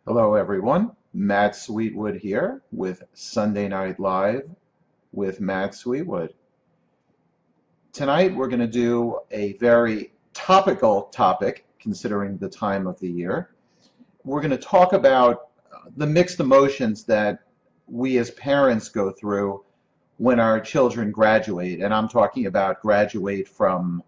Hello, everyone. Matt Sweetwood here with Sunday Night Live with Matt Sweetwood. Tonight, we're going to do a very topical topic, considering the time of the year. We're going to talk about the mixed emotions that we as parents go through when our children graduate. And I'm talking about graduate from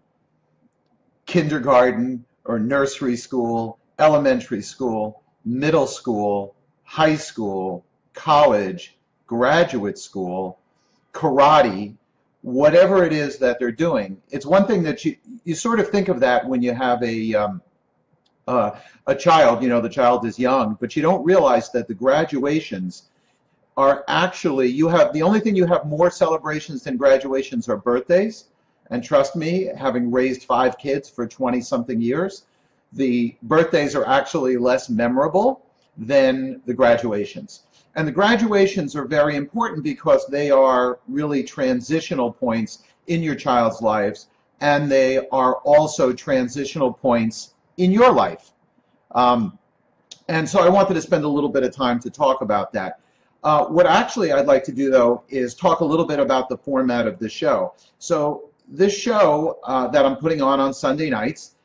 kindergarten or nursery school, elementary school, middle school, high school, college, graduate school, karate, whatever it is that they're doing. It's one thing that you sort of think of that when you have a child. You know, the child is young, but you don't realize that the graduations are actually, the only thing you have more celebrations than graduations are birthdays. And trust me, having raised 5 kids for 20-something years, the birthdays are actually less memorable than the graduations. And the graduations are very important because they are really transitional points in your child's lives, and they are also transitional points in your life. And so I wanted to spend a little bit of time to talk about that. What actually I'd like to do, though, is talk a little bit about the format of the show. So this show that I'm putting on Sunday nights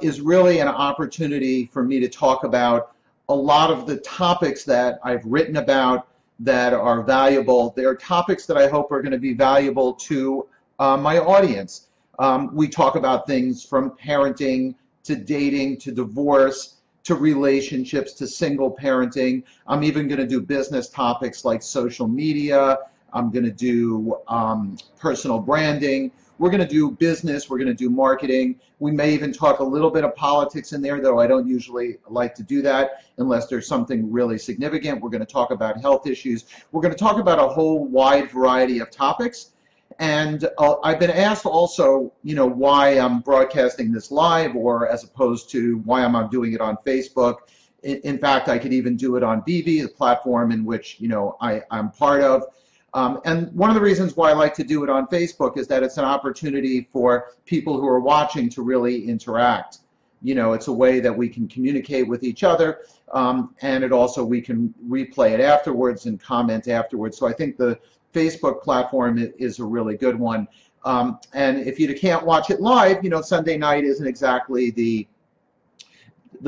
is really an opportunity for me to talk about a lot of the topics that I've written about that are valuable. They're topics that I hope are going to be valuable to my audience. We talk about things from parenting to dating to divorce to relationships to single parenting. I'm even going to do business topics like social media. I'm going to do personal branding. We're going to do business. We're going to do marketing. We may even talk a little bit of politics in there, though I don't usually like to do that unless there's something really significant. We're going to talk about health issues. We're going to talk about a whole wide variety of topics. And I've been asked also, why I'm broadcasting this live, or as opposed to why I'm doing it on Facebook. In fact, I could even do it on BB, the platform in which, I'm part of. And one of the reasons why I like to do it on Facebook is that it's an opportunity for people who are watching to really interact. It's a way that we can communicate with each other, and we can replay it afterwards and comment afterwards. So I think the Facebook platform is a really good one. And if you can't watch it live, Sunday night isn't exactly the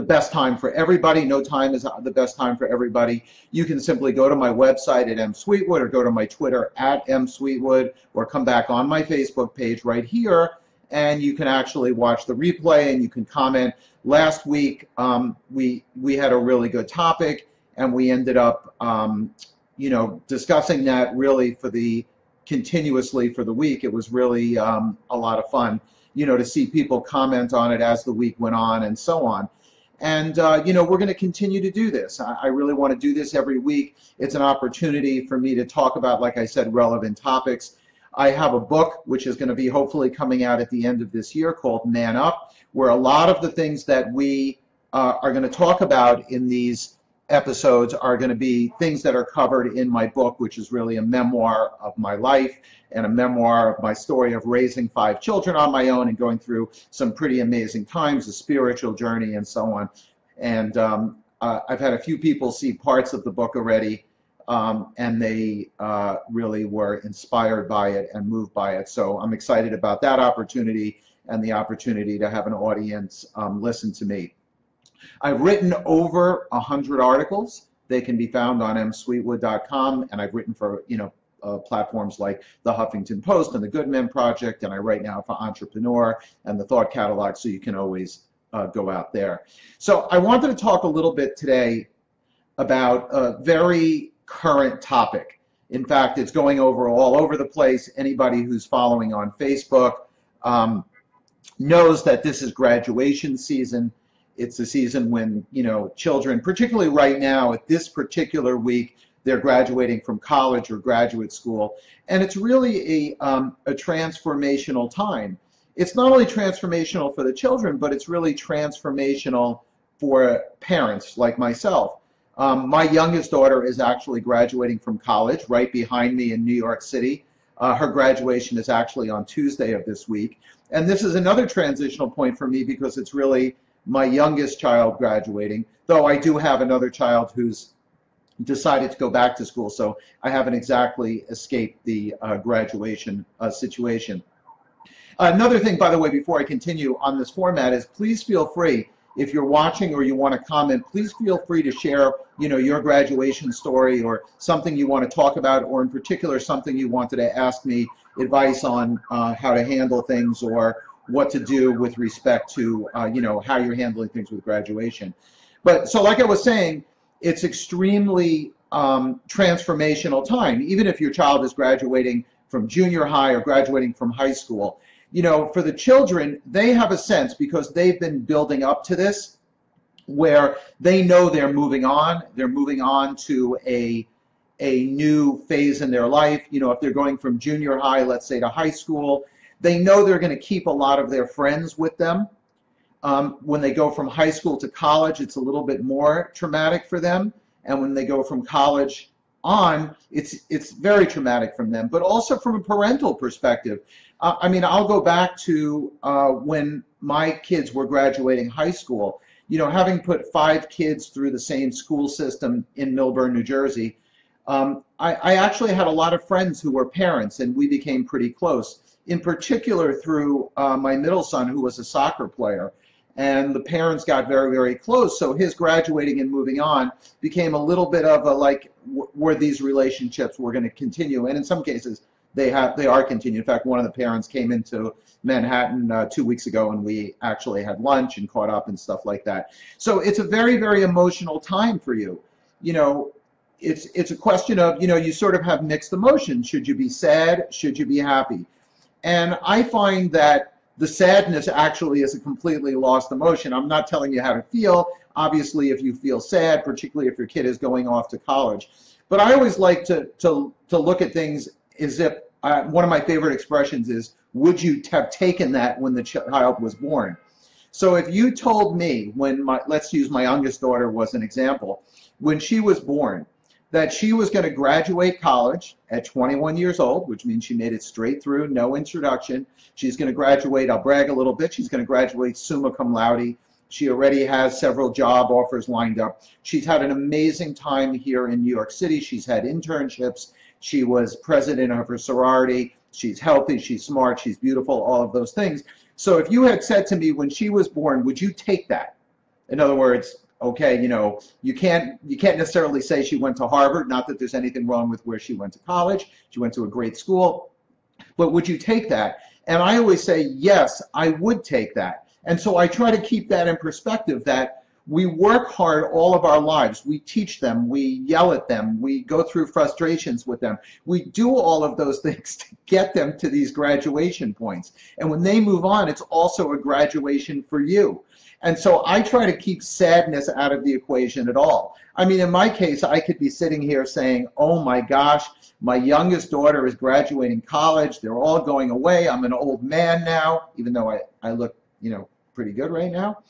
best time for everybody. No time is the best time for everybody. You can simply go to my website at msweetwood, or go to my Twitter at msweetwood, or come back on my Facebook page right here, and you can actually watch the replay and you can comment. Last week we had a really good topic, and we ended up discussing that really continuously for the week. It was really a lot of fun, to see people comment on it as the week went on and so on. And, we're going to continue to do this. I really want to do this every week. It's an opportunity for me to talk about, like I said, relevant topics. I have a book which is going to be hopefully coming out at the end of this year called Man Up, where a lot of the things that we are going to talk about in these episodes are going to be things that are covered in my book, which is really a memoir of my life and a memoir of my story of raising 5 children on my own and going through some pretty amazing times, a spiritual journey and so on. And I've had a few people see parts of the book already, and they really were inspired by it and moved by it. So I'm excited about that opportunity and the opportunity to have an audience listen to me. I've written over 100 articles. They can be found on msweetwood.com, and I've written for platforms like the Huffington Post and the Goodman Project, and I write now for Entrepreneur and the Thought Catalog, so you can always go out there. So I wanted to talk a little bit today about a very current topic. In fact, it's going over all over the place. Anybody who's following on Facebook knows that this is graduation season. It's a season when, children, particularly right now at this particular week, they're graduating from college or graduate school. And it's really a transformational time. It's not only transformational for the children, but it's really transformational for parents like myself. My youngest daughter is actually graduating from college right behind me in New York City. Her graduation is actually on Tuesday of this week. And this is another transitional point for me because it's really my youngest child graduating, though I do have another child who's decided to go back to school, so I haven't exactly escaped the graduation situation. Another thing, by the way, before I continue on this format is please feel free, if you're watching or you want to comment, please feel free to share, your graduation story or something you want to talk about, or in particular something you wanted to ask me advice on how to handle things or what to do with respect to, how you're handling things with graduation. But so like I was saying, it's extremely transformational time, even if your child is graduating from junior high or graduating from high school. For the children, they have a sense, because they've been building up to this, where they know they're moving on. They're moving on to a new phase in their life. If they're going from junior high, let's say, to high school, they know they're going to keep a lot of their friends with them. When they go from high school to college, it's a little bit more traumatic for them. And when they go from college on, it's very traumatic from them, but also from a parental perspective. I'll go back to when my kids were graduating high school. Having put 5 kids through the same school system in Millburn, New Jersey, I actually had a lot of friends who were parents, and we became pretty close, in particular through my middle son, who was a soccer player. And the parents got very, very close. So his graduating and moving on became a little bit of a, like, were these relationships were going to continue? And in some cases, they are continuing. In fact, one of the parents came into Manhattan 2 weeks ago, and we actually had lunch and caught up and stuff like that. So it's a very, very emotional time for you. It's a question of, you sort of have mixed emotions. Should you be sad? Should you be happy? And I find that the sadness actually is a completely lost emotion. I'm not telling you how to feel. Obviously, if you feel sad, particularly if your kid is going off to college. But I always like to look at things as if, one of my favorite expressions is, would you have taken that when the child was born? So if you told me when let's use my youngest daughter was an example, when she was born, that she was going to graduate college at 21 years old, which means she made it straight through, no introduction. She's going to graduate, I'll brag a little bit, she's going to graduate summa cum laude. She already has several job offers lined up. She's had an amazing time here in New York City. She's had internships. She was president of her sorority. She's healthy, she's smart, she's beautiful, all of those things. So if you had said to me when she was born, would you take that? In other words, okay, you can't necessarily say she went to Harvard, not that there's anything wrong with where she went to college. She went to a great school, but would you take that? And I always say, yes, I would take that. And so I try to keep that in perspective, that we work hard all of our lives. We teach them, we yell at them, we go through frustrations with them. We do all of those things to get them to these graduation points. And when they move on, it's also a graduation for you. And so I try to keep sadness out of the equation at all. In my case, I could be sitting here saying, oh my gosh, my youngest daughter is graduating college. They're all going away. I'm an old man now, even though I look, pretty good right now.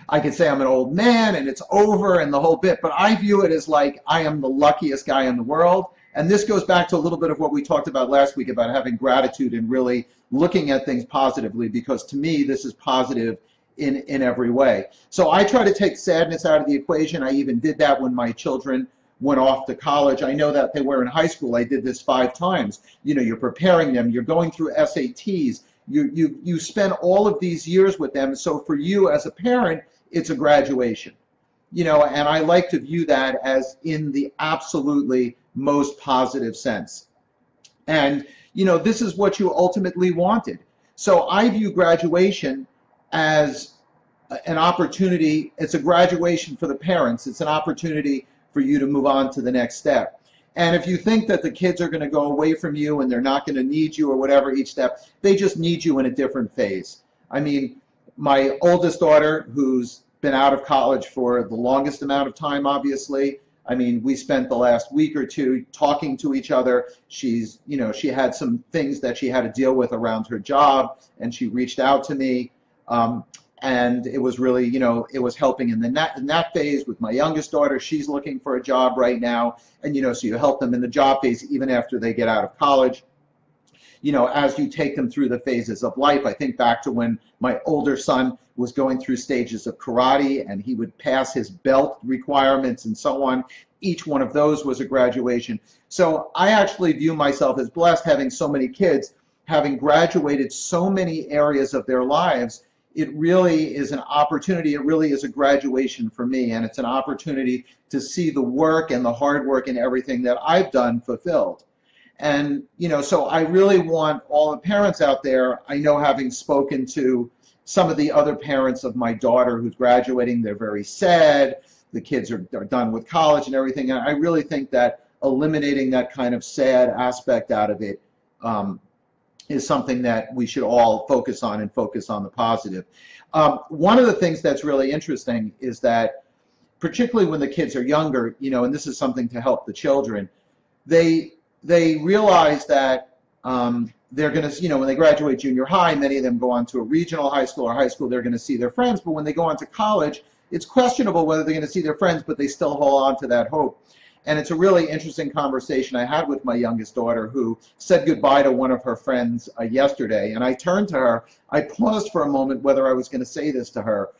I could say I'm an old man and it's over and the whole bit, but I view it as like I am the luckiest guy in the world. And this goes back to a little bit of what we talked about last week about having gratitude and really looking at things positively, because to me, this is positive in every way. So I try to take sadness out of the equation. I even did that when my children went off to college. I know that they were in high school. I did this 5 times. You're preparing them. You're going through SATs. You spend all of these years with them. So for you as a parent, it's a graduation. And I like to view that as in the absolutely most positive sense. And, this is what you ultimately wanted. So I view graduation as an opportunity. It's a graduation for the parents. It's an opportunity for you to move on to the next step. And if you think that the kids are going to go away from you and they're not going to need you or whatever each step, they just need you in a different phase. My oldest daughter, who's been out of college for the longest amount of time, obviously. We spent the last week or two talking to each other. She had some things that she had to deal with around her job, and she reached out to me. And it was really, it was helping in that phase. With my youngest daughter, she's looking for a job right now. And, so you help them in the job phase even after they get out of college. as you take them through the phases of life. I think back to when my older son was going through stages of karate and he would pass his belt requirements and so on. Each one of those was a graduation. So I actually view myself as blessed having so many kids, having graduated so many areas of their lives. It really is an opportunity. It really is a graduation for me, and it's an opportunity to see the work and the hard work and everything that I've done fulfilled. And, so I really want all the parents out there, I know, having spoken to some of the other parents of my daughter who's graduating, they're very sad. The kids are done with college and everything. And I really think that eliminating that kind of sad aspect out of it is something that we should all focus on, and focus on the positive. One of the things that's really interesting is that, particularly when the kids are younger, and this is something to help the children, they realize that they're going to, when they graduate junior high, many of them go on to a regional high school or high school, they're going to see their friends. But when they go on to college, it's questionable whether they're going to see their friends, but they still hold on to that hope. And it's a really interesting conversation I had with my youngest daughter, who said goodbye to one of her friends yesterday. And I turned to her. I paused for a moment whether I was going to say this to her.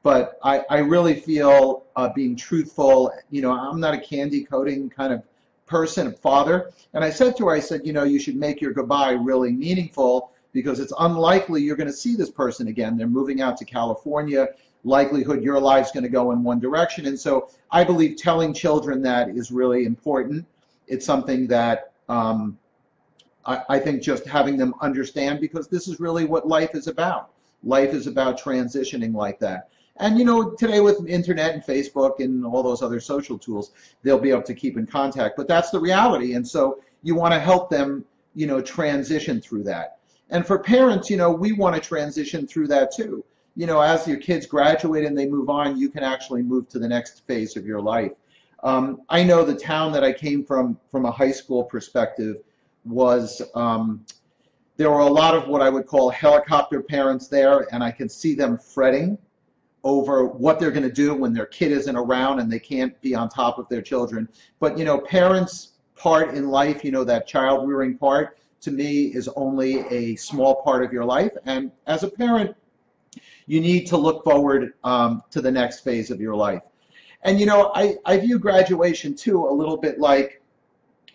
But I really feel being truthful. I'm not a candy coating kind of person, father. And I said to her, I said, you should make your goodbye really meaningful, because it's unlikely you're going to see this person again. They're moving out to California. Likelihood your life's going to go in one direction. And so I believe telling children that is really important. It's something that I think just having them understand, because this is really what life is about. Life is about transitioning like that. And today with internet and Facebook and all those other social tools, they'll be able to keep in contact. But that's the reality. And so you want to help them, transition through that. And for parents, we want to transition through that too. As your kids graduate and they move on, you can actually move to the next phase of your life. I know the town that I came from a high school perspective, was there were a lot of what I would call helicopter parents there, and I could see them fretting over what they're going to do when their kid isn't around and they can't be on top of their children. But parents' part in life, that child rearing part, to me is only a small part of your life. And as a parent, you need to look forward to the next phase of your life. And I view graduation too a little bit like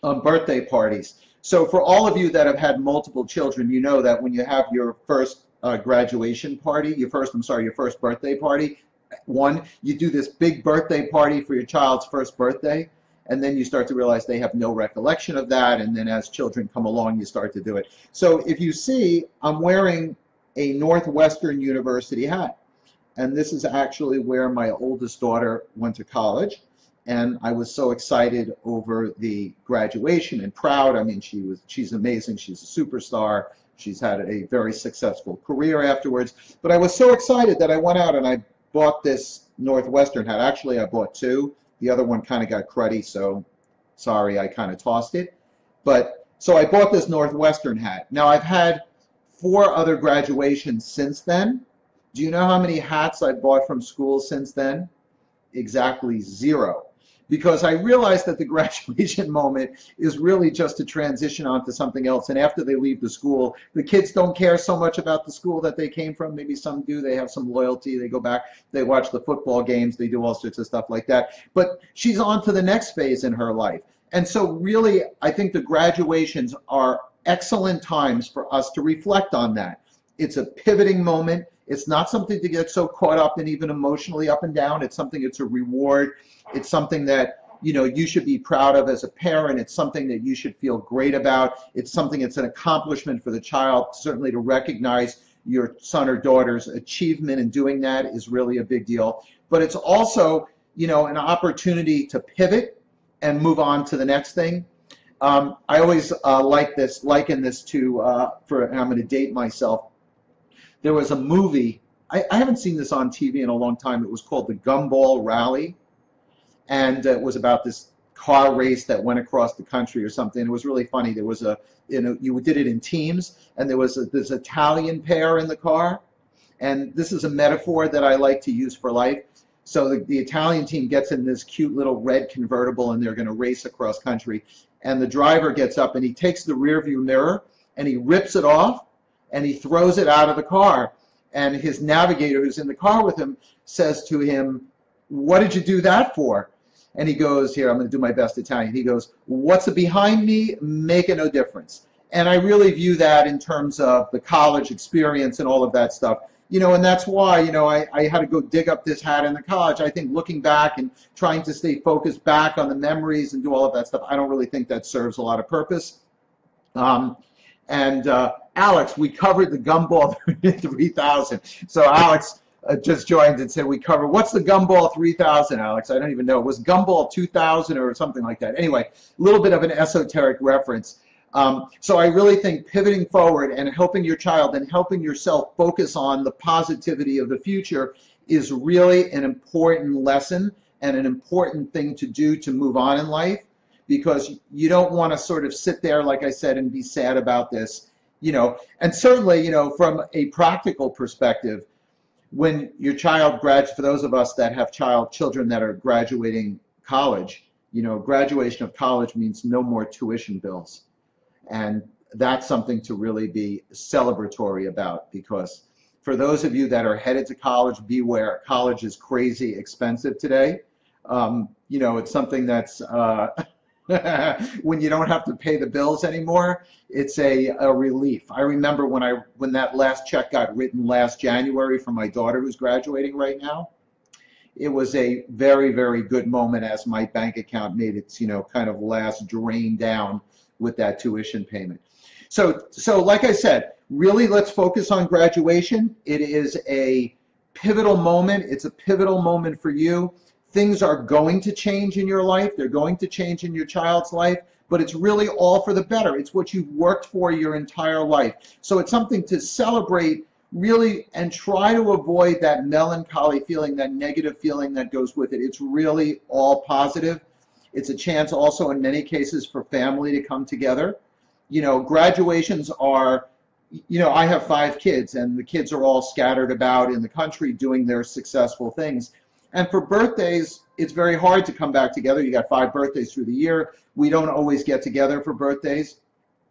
birthday parties. So for all of you that have had multiple children, you know that when you have your first graduation party, your first birthday party, you do this big birthday party for your child's first birthday, and then you start to realize they have no recollection of that, and then as children come along, you start to do it. So if you see, I'm wearing a Northwestern University hat, and this is actually where my oldest daughter went to college, and I was so excited over the graduation and proud. I mean, she's amazing. She's a superstar. She's had a very successful career afterwards. But I was so excited that I went out and I bought this Northwestern hat. Actually, I bought two. The other one kind of got cruddy, so sorry, I kind of tossed it. But so I bought this Northwestern hat. Now, I've had 4 other graduations since then. Do you know how many hats I bought from school since then? Exactly 0. Because I realized that the graduation moment is really just to transition onto something else. And after they leave the school, the kids don't care so much about the school that they came from. Maybe some do. They have some loyalty. They go back. They watch the football games. They do all sorts of stuff like that. But she's on to the next phase in her life. And so really, I think the graduations are excellent times for us to reflect on that. It's a pivoting moment. It's not something to get so caught up in, even emotionally up and down. It's something, it's a reward. It's something that, you should be proud of as a parent. It's something that you should feel great about. It's something, it's an accomplishment for the child. Certainly to recognize your son or daughter's achievement in doing that is really a big deal. But it's also, an opportunity to pivot and move on to the next thing. I always liken this to, and I'm going to date myself. There was a movie, I haven't seen this on TV in a long time. It was called The Gumball Rally. And it was about this car race that went across the country or something. It was really funny. There was you did it in teams, and there was this Italian pair in the car. And this is a metaphor that I like to use for life. So the Italian team gets in this cute little red convertible, and they're going to race across country. And the driver gets up, and he takes the rear view mirror, and he rips it off and he throws it out of the car. And his navigator, who's in the car with him, says to him, "What did you do that for?" And he goes, here, I'm going to do my best Italian. He goes, "What's behind me make no difference." And I really view that in terms of the college experience and all of that stuff. And that's why, I had to go dig up this hat in the college. I think looking back and trying to stay focused back on the memories and do all of that stuff, I don't really think that serves a lot of purpose. Alex, we covered the Gumball 3000. So Alex just joined and said we covered, what's the Gumball 3000, Alex? I don't even know. It was Gumball 2000 or something like that. Anyway, a little bit of an esoteric reference. So I really think pivoting forward and helping your child and helping yourself focus on the positivity of the future is really an important lesson and an important thing to do to move on in life, because you don't want to sort of sit there, like I said, and be sad about this, and certainly, from a practical perspective, when your child graduates, for those of us that have children that are graduating college, graduation of college means no more tuition bills. And that's something to really be celebratory about, because for those of you that are headed to college, beware. College is crazy expensive today. It's something that's, when you don't have to pay the bills anymore, it's a relief. I remember when that last check got written last January for my daughter who's graduating right now. It was a very, very good moment as my bank account made its, kind of last drain down with that tuition payment. So like I said, really let's focus on graduation. It is a pivotal moment. It's a pivotal moment for you. Things are going to change in your life. They're going to change in your child's life, but it's really all for the better. It's what you've worked for your entire life. So it's something to celebrate, really, and try to avoid that melancholy feeling, that negative feeling that goes with it. It's really all positive. It's a chance also in many cases for family to come together. Graduations are, I have 5 kids, and the kids are all scattered about in the country doing their successful things. And for birthdays, it's very hard to come back together. You got 5 birthdays through the year. We don't always get together for birthdays.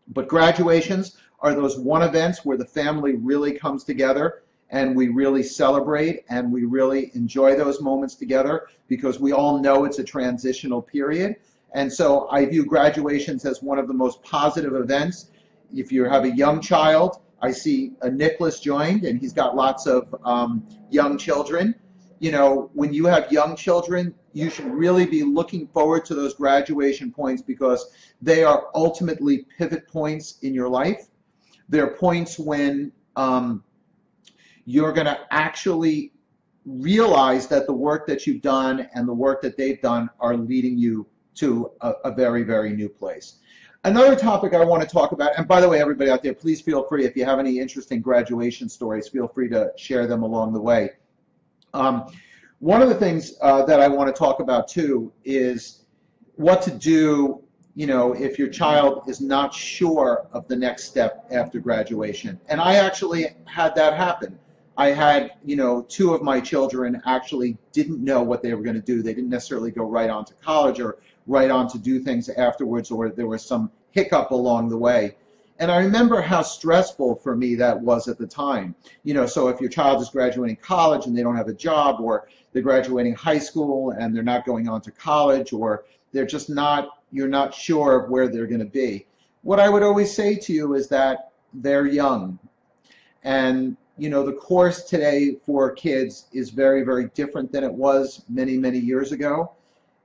But graduations are those one events where the family really comes together and we really celebrate and we really enjoy those moments together, because we all know it's a transitional period. And so I view graduations as one of the most positive events. If you have a young child, I see Nicholas joined, and he's got lots of young children. When you have young children, you should really be looking forward to those graduation points, because they are ultimately pivot points in your life. They're points when you're going to actually realize that the work that you've done and the work that they've done are leading you to a very, very new place. Another topic I want to talk about, and by the way, everybody out there, please feel free, if you have any interesting graduation stories, feel free to share them along the way. One of the things that I want to talk about too is what to do, if your child is not sure of the next step after graduation. And I actually had that happen. I had, 2 of my children actually didn't know what they were going to do. They didn't necessarily go right on to college or right on to do things afterwards, or there was some hiccup along the way. And I remember how stressful for me that was at the time. So if your child is graduating college and they don't have a job, or they're graduating high school and they're not going on to college, or they're just you're not sure of where they're going to be. What I would always say to you is that they're young. And, the course today for kids is very, very different than it was many, many years ago.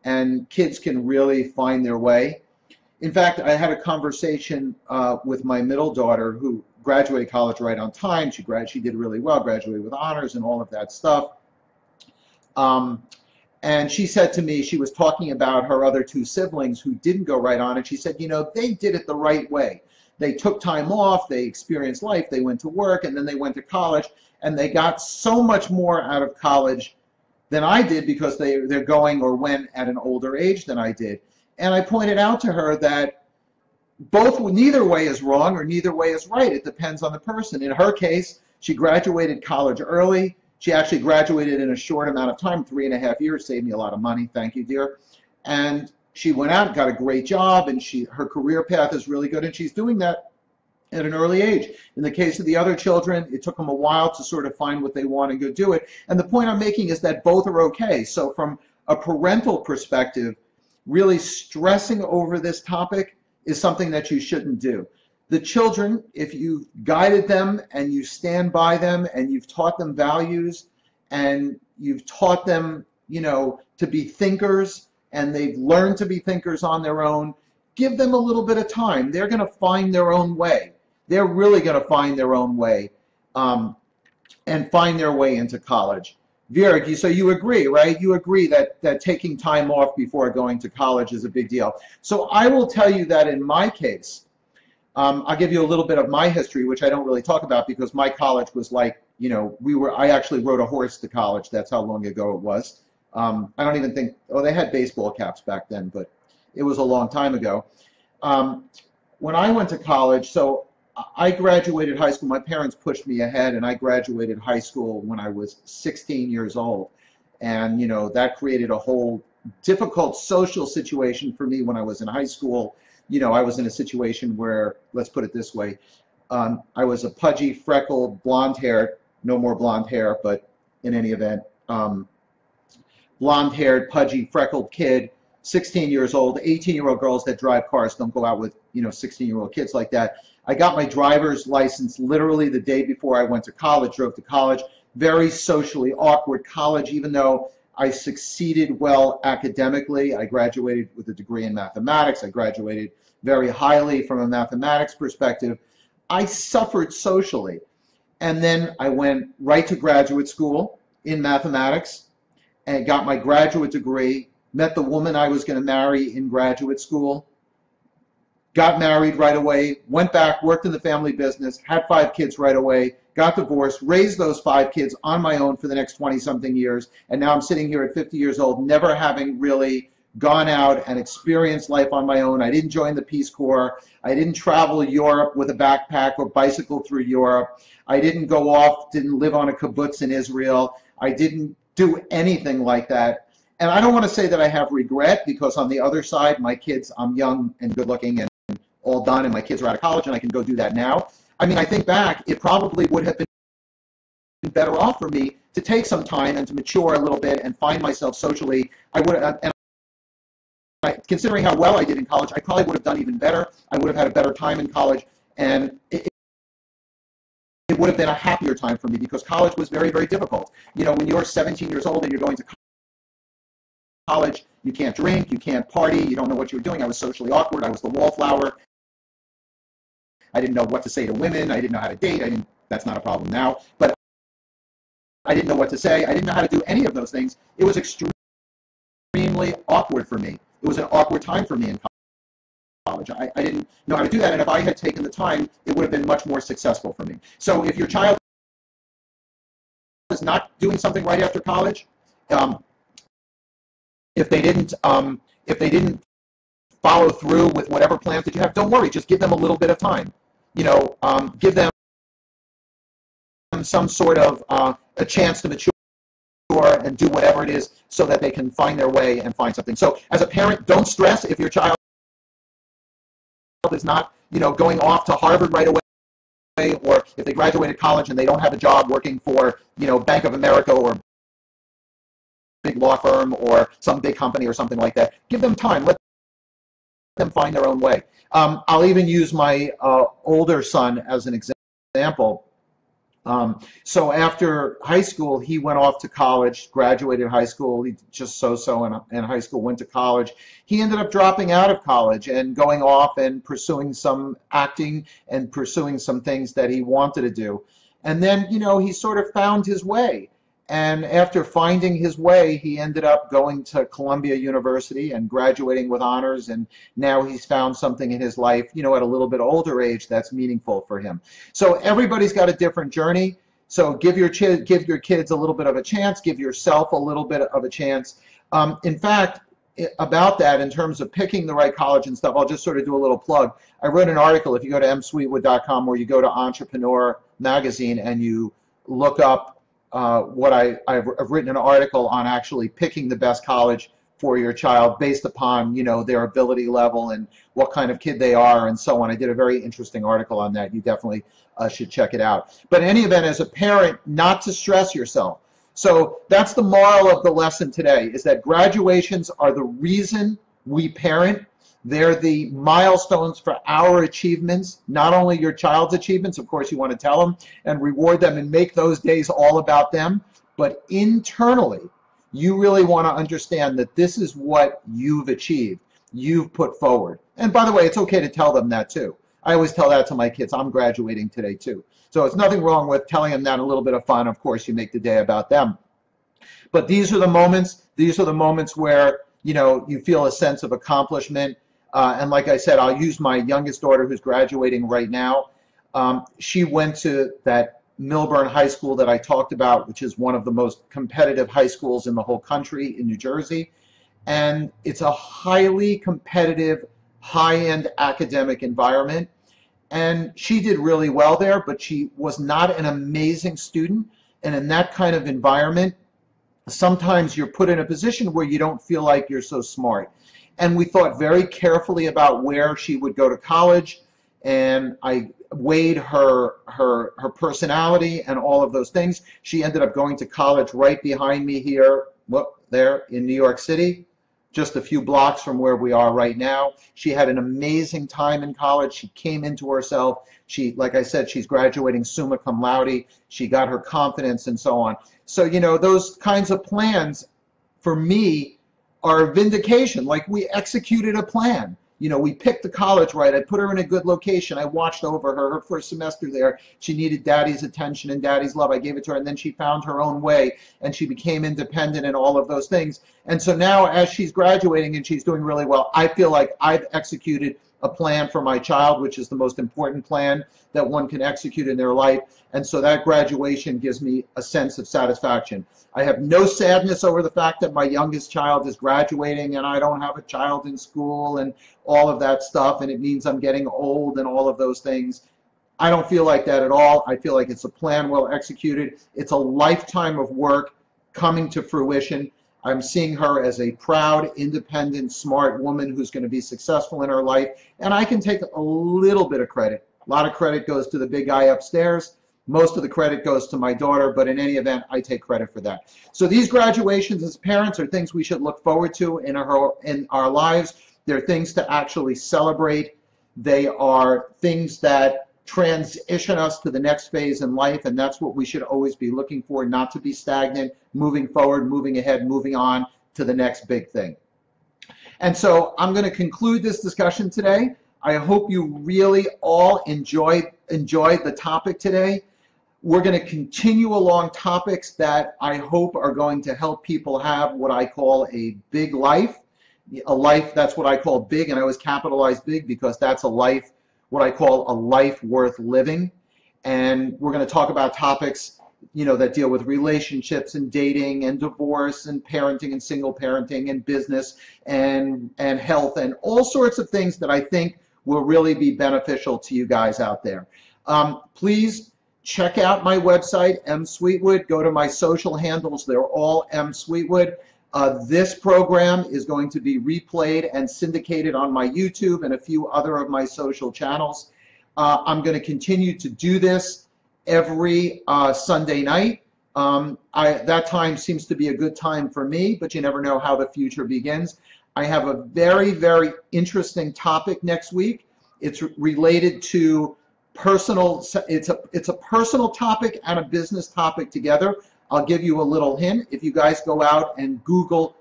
And kids can really find their way. In fact, I had a conversation with my middle daughter, who graduated college right on time. She did really well, graduated with honors and all of that stuff. And she said to me, she was talking about her other 2 siblings who didn't go right on, and she said, they did it the right way. They took time off, they experienced life, they went to work, and then they went to college, and they got so much more out of college than I did, because they're going or went at an older age than I did. And I pointed out to her that neither way is wrong or neither way is right. It depends on the person. In her case, she graduated college early. She actually graduated in a short amount of time, 3.5 years, saved me a lot of money. Thank you, dear. And she went out, got a great job, and her career path is really good, and she's doing that at an early age. In the case of the other children, it took them a while to sort of find what they want and go do it. And the point I'm making is that both are okay. So from a parental perspective, really stressing over this topic is something that you shouldn't do. The children, if you've guided them and you stand by them and you've taught them values and you've taught them, you know, to be thinkers and they've learned to be thinkers on their own, give them a little bit of time. They're going to find their own way. They're really going to find their own way and find their way into college. Vera, so you agree, right? You agree that taking time off before going to college is a big deal. So I will tell you that in my case, I'll give you a little bit of my history, which I don't really talk about because my college was like, you know, I actually rode a horse to college. That's how long ago it was. I don't even think, oh, they had baseball caps back then, but it was a long time ago. When I went to college, so I graduated high school. My parents pushed me ahead, and I graduated high school when I was 16 years old. And, you know, that created a whole difficult social situation for me when I was in high school. You know, I was in a situation where, let's put it this way, I was a pudgy, freckled, blonde-haired, no more blonde hair, but in any event, blonde-haired, pudgy, freckled kid, 16 years old. 18-year-old girls that drive cars don't go out with, you know, 16-year-old kids like that. I got my driver's license literally the day before I went to college, drove to college. Very socially awkward college, even though I succeeded well academically. I graduated with a degree in mathematics. I graduated very highly from a mathematics perspective. I suffered socially. And then I went right to graduate school in mathematics and got my graduate degree, met the woman I was going to marry in graduate school, got married right away, went back, worked in the family business, had 5 kids right away, got divorced, raised those 5 kids on my own for the next 20-something years, and now I'm sitting here at 50 years old, never having really gone out and experienced life on my own. I didn't join the Peace Corps. I didn't travel Europe with a backpack or bicycle through Europe. I didn't go off, didn't live on a kibbutz in Israel. I didn't do anything like that. And I don't want to say that I have regret, because on the other side, my kids, I'm young and good looking and all done, and my kids are out of college, and I can go do that now. I mean, I think back, it probably would have been better off for me to take some time and to mature a little bit and find myself socially. I would have, and considering how well I did in college, I probably would have done even better. I would have had a better time in college, and it would have been a happier time for me, because college was very, very difficult. You know, when you're 17 years old and you're going to college, you can't drink, you can't party, you don't know what you're doing. I was socially awkward. I was the wallflower. I didn't know what to say to women. I didn't know how to date. That's not a problem now, but I didn't know what to say. I didn't know how to do any of those things. It was extremely awkward for me. It was an awkward time for me in college. I didn't know how to do that, and if I had taken the time, it would have been much more successful for me. So if your child is not doing something right after college, if they didn't follow through with whatever plans that you have, don't worry. Just give them a little bit of time. You know, give them some sort of a chance to mature and do whatever it is so that they can find their way and find something. So as a parent, don't stress if your child is not, you know, going off to Harvard right away, or if they graduated college and they don't have a job working for, you know, Bank of America or big law firm or some big company or something like that. Give them time. Let them find their own way. I'll even use my older son as an example. So after high school, he went off to college, graduated high school. He just so-so in high school, went to college. He ended up dropping out of college and going off and pursuing some acting and pursuing some things that he wanted to do. And then, you know, he sort of found his way. And after finding his way, he ended up going to Columbia University and graduating with honors. And now he's found something in his life, you know, at a little bit older age that's meaningful for him. So everybody's got a different journey. So give your kids a little bit of a chance. Give yourself a little bit of a chance. In fact, about that, in terms of picking the right college and stuff, I'll just sort of do a little plug. I wrote an article, if you go to msweetwood.com, or you go to Entrepreneur Magazine and you look up I've written an article on actually picking the best college for your child based upon, you know, their ability level and what kind of kid they are and so on. I did a very interesting article on that. You definitely should check it out. But in any event, as a parent, not to stress yourself. So that's the moral of the lesson today, is that graduations are the reason we parent. They're the milestones for our achievements, not only your child's achievements. Of course, you want to tell them and reward them and make those days all about them. But internally, you really want to understand that this is what you've achieved, you've put forward. And by the way, it's okay to tell them that too. I always tell that to my kids. I'm graduating today too. So it's nothing wrong with telling them that, a little bit of fun. Of course, you make the day about them. But these are the moments where, you know, you feel a sense of accomplishment. And like I said, I'll use my youngest daughter who's graduating right now. She went to that Milburn High School that I talked about, which is one of the most competitive high schools in the whole country in New Jersey. And it's a highly competitive, high-end academic environment. And she did really well there, but she was not an amazing student. And in that kind of environment, sometimes you're put in a position where you don't feel like you're so smart. And we thought very carefully about where she would go to college, and I weighed her personality and all of those things. She ended up going to college right behind me here, there in New York City, just a few blocks from where we are right now. She had an amazing time in college. She came into herself. She, like I said, she's graduating summa cum laude. She got her confidence and so on. So, you know, those kinds of plans for me are vindication. Like, we executed a plan. You know, we picked the college right. I put her in a good location. I watched over her first semester there. She needed daddy's attention and daddy's love. I gave it to her, and then she found her own way, and she became independent and all of those things. And so now, as she's graduating and she's doing really well, I feel like I've executed a plan for my child, which is the most important plan that one can execute in their life. And so that graduation gives me a sense of satisfaction. I have no sadness over the fact that my youngest child is graduating and I don't have a child in school and all of that stuff, and it means I'm getting old and all of those things. I don't feel like that at all. I feel like it's a plan well executed. It's a lifetime of work coming to fruition. I'm seeing her as a proud, independent, smart woman who's going to be successful in her life, and I can take a little bit of credit. A lot of credit goes to the big guy upstairs. Most of the credit goes to my daughter, but in any event, I take credit for that. So these graduations as parents are things we should look forward to in our lives. They're things to actually celebrate. They are things that transition us to the next phase in life, and that's what we should always be looking for, not to be stagnant, moving forward, moving ahead, moving on to the next big thing. And so I'm going to conclude this discussion today. I hope you really all enjoyed the topic today. We're going to continue along topics that I hope are going to help people have what I call a big life. A life, that's what I call big, and I always capitalize big because that's a life, what I call a life worth living. And we're going to talk about topics, you know, that deal with relationships and dating and divorce and parenting and single parenting and business and health and all sorts of things that I think will really be beneficial to you guys out there. Please check out my website, M. Sweetwood. Go to my social handles. They're all M. Sweetwood. This program is going to be replayed and syndicated on my YouTube and a few other of my social channels. I'm going to continue to do this every Sunday night. That time seems to be a good time for me, but you never know how the future begins. I have a very, very interesting topic next week. It's related to personal, it's a personal topic and a business topic together. I'll give you a little hint. If you guys go out and Google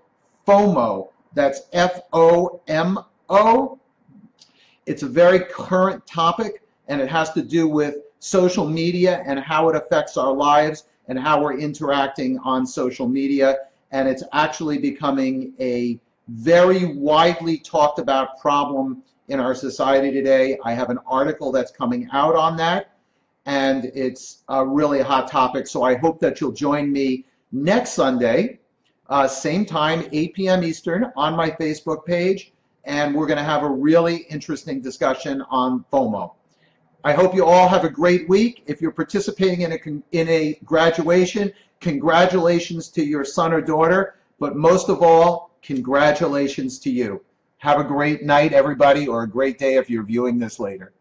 FOMO, that's F-O-M-O, it's a very current topic, and it has to do with social media and how it affects our lives and how we're interacting on social media. And it's actually becoming a very widely talked about problem in our society today. I have an article that's coming out on that, and it's a really hot topic. So I hope that you'll join me next Sunday, same time, 8 p.m. Eastern, on my Facebook page, and we're going to have a really interesting discussion on FOMO. I hope you all have a great week. If you're participating in a graduation, congratulations to your son or daughter, but most of all, congratulations to you. Have a great night, everybody, or a great day if you're viewing this later.